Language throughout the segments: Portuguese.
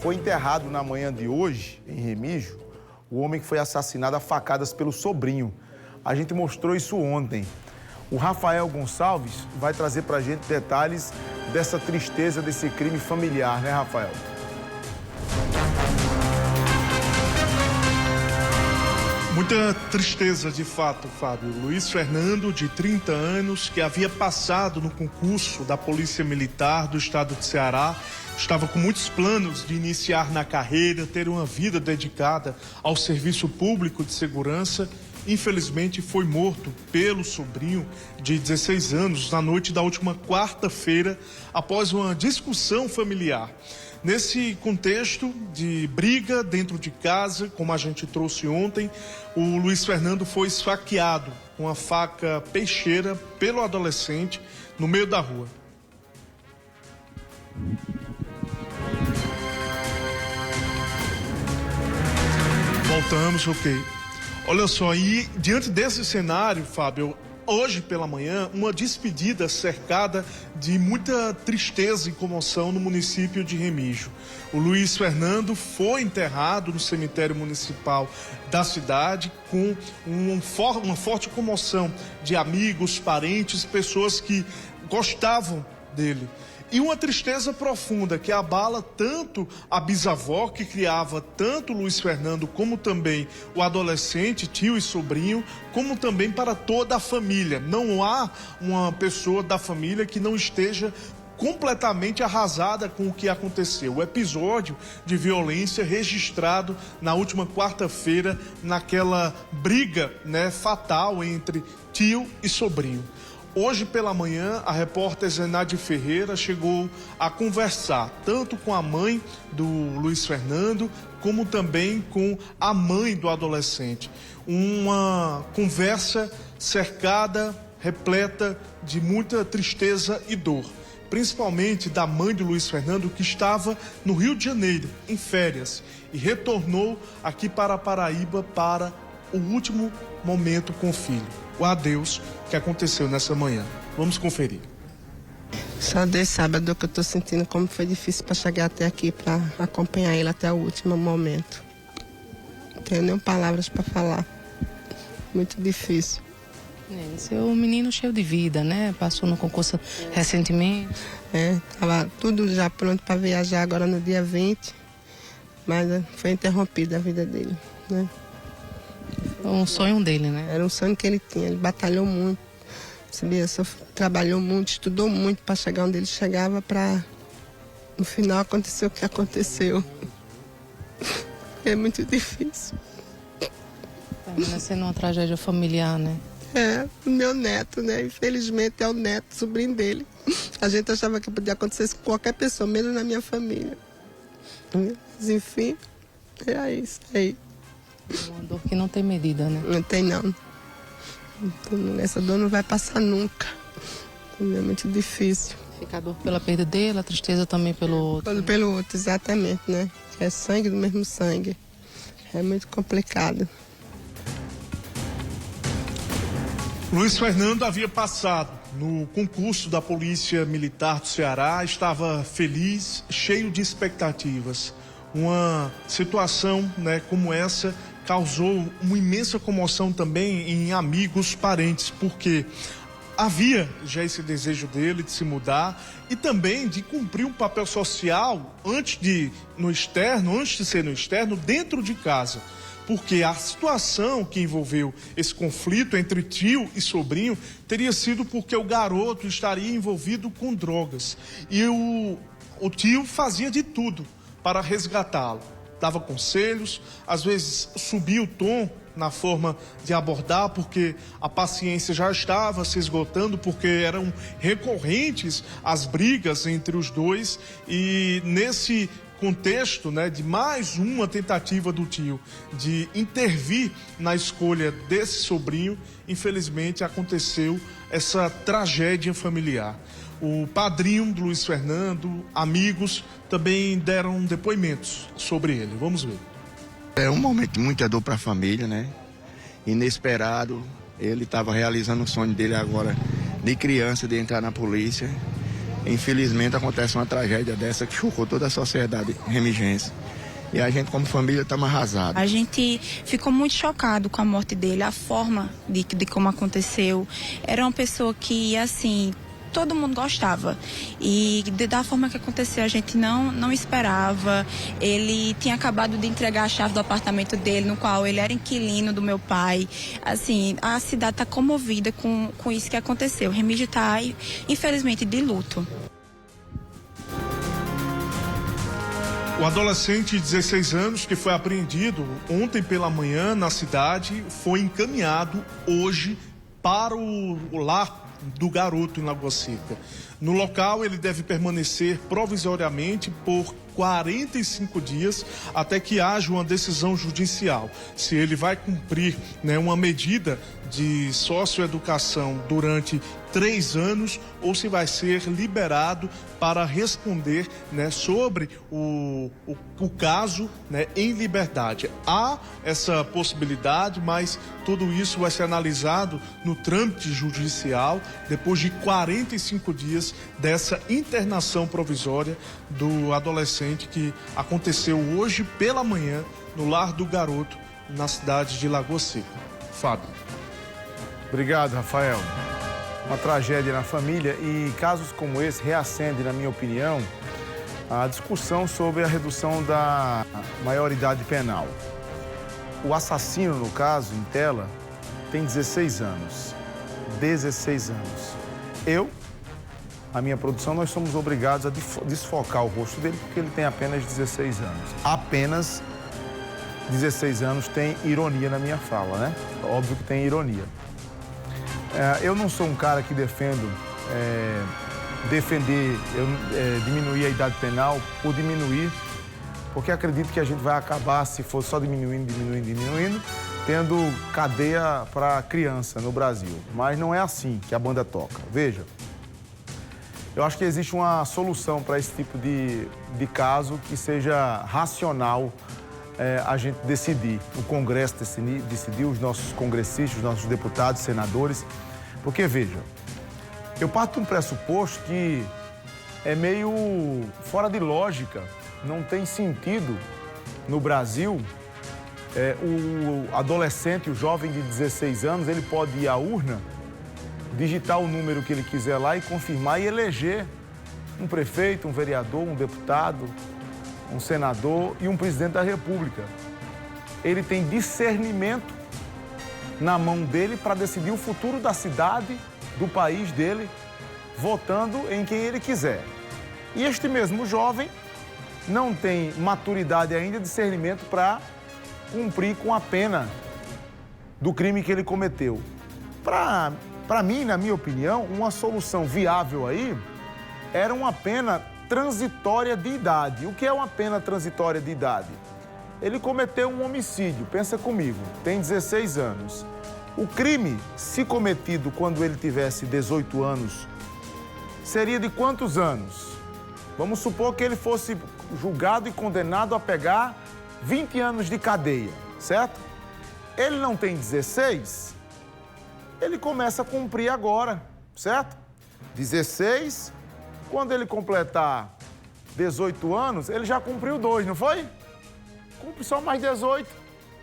Foi enterrado na manhã de hoje, em Remígio, o homem que foi assassinado a facadas pelo sobrinho. A gente mostrou isso ontem. O Rafael Gonçalves vai trazer pra gente detalhes dessa tristeza, desse crime familiar, né, Rafael? Muita tristeza, de fato, Fábio. Luiz Fernando, de 30 anos, que havia passado no concurso da Polícia Militar do Estado de Ceará, estava com muitos planos de iniciar na carreira, ter uma vida dedicada ao serviço público de segurança. Infelizmente, foi morto pelo sobrinho de 16 anos na noite da última quarta-feira, após uma discussão familiar. Nesse contexto de briga dentro de casa, como a gente trouxe ontem, o Luiz Fernando foi esfaqueado com a faca peixeira pelo adolescente no meio da rua. Voltamos, ok. Olha só, e diante desse cenário, Fábio, hoje pela manhã, uma despedida cercada de muita tristeza e comoção no município de Remígio. O Luiz Fernando foi enterrado no cemitério municipal da cidade com uma forte comoção de amigos, parentes, pessoas que gostavam dele. E uma tristeza profunda que abala tanto a bisavó, que criava tanto Luiz Fernando, como também o adolescente, tio e sobrinho, como também para toda a família. Não há uma pessoa da família que não esteja completamente arrasada com o que aconteceu. O episódio de violência registrado na última quarta-feira, naquela briga, fatal entre tio e sobrinho. Hoje pela manhã, a repórter Zenaide Ferreira chegou a conversar tanto com a mãe do Luiz Fernando, como também com a mãe do adolescente. Uma conversa cercada, repleta de muita tristeza e dor, principalmente da mãe do Luiz Fernando, que estava no Rio de Janeiro, em férias, e retornou aqui para a Paraíba para o último momento com o filho. O adeus que aconteceu nessa manhã. Vamos conferir. Só desde sábado que eu tô sentindo como foi difícil para chegar até aqui, para acompanhar ele até o último momento. Não tenho nem palavras para falar. Muito difícil. Esse é um menino cheio de vida, né? Passou no concurso recentemente. Tava tudo já pronto para viajar agora no dia 20, mas foi interrompida a vida dele, né? Um sonho dele, né? Era um sonho que ele tinha, ele batalhou muito, sabia? Trabalhou muito, estudou muito para chegar onde ele chegava, para no final acontecer o que aconteceu. É muito difícil. Tá sendo uma tragédia familiar, né? O meu neto, né? Infelizmente é o neto, sobrinho dele. A gente achava que podia acontecer isso com qualquer pessoa, mesmo na minha família. Mas enfim, é isso aí. Uma dor que não tem medida, né? Não tem, não. Essa dor não vai passar nunca. É muito difícil. Fica a dor pela perda dele, a tristeza também pelo outro. Pelo outro, exatamente, né? É sangue do mesmo sangue. É muito complicado. Luiz Fernando havia passado no concurso da Polícia Militar do Ceará, estava feliz, cheio de expectativas. Uma situação, como essa causou uma imensa comoção também em amigos, parentes, porque havia já esse desejo dele de se mudar e também de cumprir um papel social antes de ser no externo, dentro de casa. Porque a situação que envolveu esse conflito entre tio e sobrinho teria sido porque o garoto estaria envolvido com drogas. E o tio fazia de tudo para resgatá-lo. Dava conselhos, às vezes subia o tom na forma de abordar, porque a paciência já estava se esgotando, porque eram recorrentes as brigas entre os dois. E nesse contexto, de mais uma tentativa do tio de intervir na escolha desse sobrinho, infelizmente aconteceu essa tragédia familiar. O padrinho do Luiz Fernando, amigos, também deram depoimentos sobre ele. Vamos ver. É um momento de muita dor para a família, Inesperado. Ele estava realizando o sonho dele agora de criança, de entrar na polícia. Infelizmente acontece uma tragédia dessa que chocou toda a sociedade remigense. E a gente, como família, estamos arrasados. A gente ficou muito chocado com a morte dele, a forma de como aconteceu. Era uma pessoa que, assim, todo mundo gostava. E da forma que aconteceu, a gente não esperava. Ele tinha acabado de entregar a chave do apartamento dele, no qual ele era inquilino do meu pai. Assim, a cidade está comovida com isso que aconteceu. O Remígio está, infelizmente, de luto. O adolescente de 16 anos que foi apreendido ontem pela manhã na cidade foi encaminhado hoje para o lar do garoto em Lagoa Seca. No local, ele deve permanecer provisoriamente por 45 dias até que haja uma decisão judicial. Se ele vai cumprir, uma medida de socioeducação durante 3 anos ou se vai ser liberado para responder, sobre o caso, em liberdade. Há essa possibilidade, mas tudo isso vai ser analisado no trâmite judicial depois de 45 dias dessa internação provisória do adolescente que aconteceu hoje pela manhã no lar do garoto na cidade de Lagoa Seca. Fábio. Obrigado, Rafael. Uma tragédia na família e casos como esse reacendem, na minha opinião, a discussão sobre a redução da maioridade penal. O assassino, no caso, em tela, tem 16 anos. 16 anos. A minha produção, nós somos obrigados a desfocar o rosto dele porque ele tem apenas 16 anos. Apenas 16 anos tem ironia na minha fala, né? Óbvio que tem ironia. Eu não sou um cara que diminuir a idade penal por diminuir, porque acredito que a gente vai acabar, se for só diminuindo, tendo cadeia para criança no Brasil. Mas não é assim que a banda toca. Veja, eu acho que existe uma solução para esse tipo de caso que seja racional a gente decidir, o Congresso decidir, os nossos congressistas, os nossos deputados, senadores, porque, veja, eu parto de um pressuposto que é meio fora de lógica, não tem sentido no Brasil, o adolescente, o jovem de 16 anos, ele pode ir à urna, digitar o número que ele quiser lá e confirmar e eleger um prefeito, um vereador, um deputado, um senador e um presidente da República. Ele tem discernimento na mão dele para decidir o futuro da cidade, do país dele, votando em quem ele quiser. E este mesmo jovem não tem maturidade ainda, discernimento para cumprir com a pena do crime que ele cometeu. Para mim, na minha opinião, uma solução viável aí era uma pena transitória de idade. O que é uma pena transitória de idade? Ele cometeu um homicídio, pensa comigo, tem 16 anos. O crime, se cometido quando ele tivesse 18 anos, seria de quantos anos? Vamos supor que ele fosse julgado e condenado a pegar 20 anos de cadeia, certo? Ele não tem 16, ele começa a cumprir agora, certo? 16, quando ele completar 18 anos, ele já cumpriu 2, não foi? Cumpre só mais 18,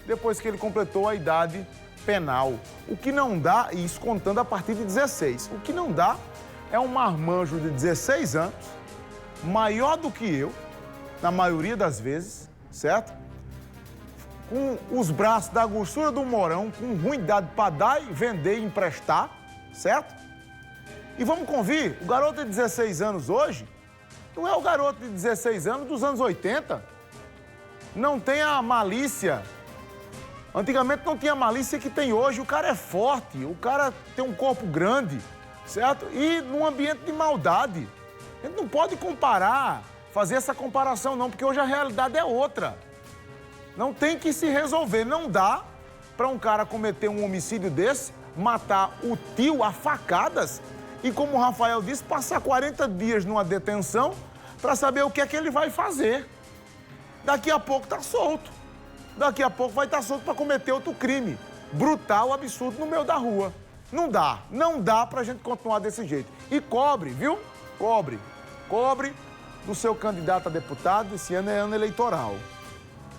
depois que ele completou a idade penal. O que não dá, e isso contando a partir de 16, o que não dá é um marmanjo de 16 anos, maior do que eu, na maioria das vezes, certo? Com os braços da grossura do morão, com ruindade para dar e vender e emprestar, certo? E vamos convir, o garoto de 16 anos hoje não é o garoto de 16 anos dos anos 80. Não tem a malícia. Antigamente não tinha a malícia que tem hoje. O cara é forte, o cara tem um corpo grande, certo? E num ambiente de maldade. A gente não pode comparar, fazer essa comparação não, porque hoje a realidade é outra. Não tem que se resolver. Não dá para um cara cometer um homicídio desse, matar o tio a facadas e, como o Rafael disse, passar 40 dias numa detenção para saber o que é que ele vai fazer. Daqui a pouco tá solto. Daqui a pouco vai estar solto para cometer outro crime. Brutal, absurdo, no meio da rua. Não dá pra gente continuar desse jeito. E cobre, viu? Cobre do seu candidato a deputado, esse ano é ano eleitoral.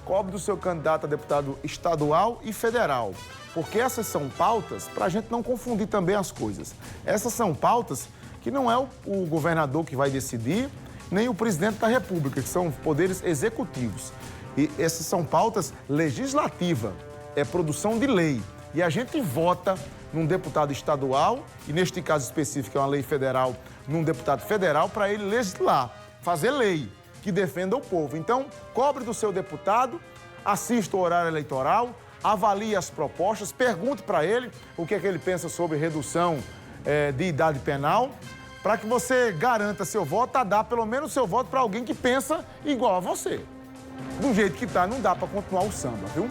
Cobre do seu candidato a deputado estadual e federal. Porque essas são pautas, para a gente não confundir também as coisas. Essas são pautas que não é o governador que vai decidir, nem o presidente da República, que são poderes executivos. E essas são pautas legislativas, é produção de lei. E a gente vota num deputado estadual, e neste caso específico é uma lei federal, num deputado federal, para ele legislar, fazer lei que defenda o povo. Então, cobre do seu deputado, assista o horário eleitoral, avalie as propostas, pergunte para ele o que é que ele pensa sobre redução de idade penal, para que você garanta seu voto a dar pelo menos seu voto para alguém que pensa igual a você. Do jeito que tá, não dá para continuar o samba, viu?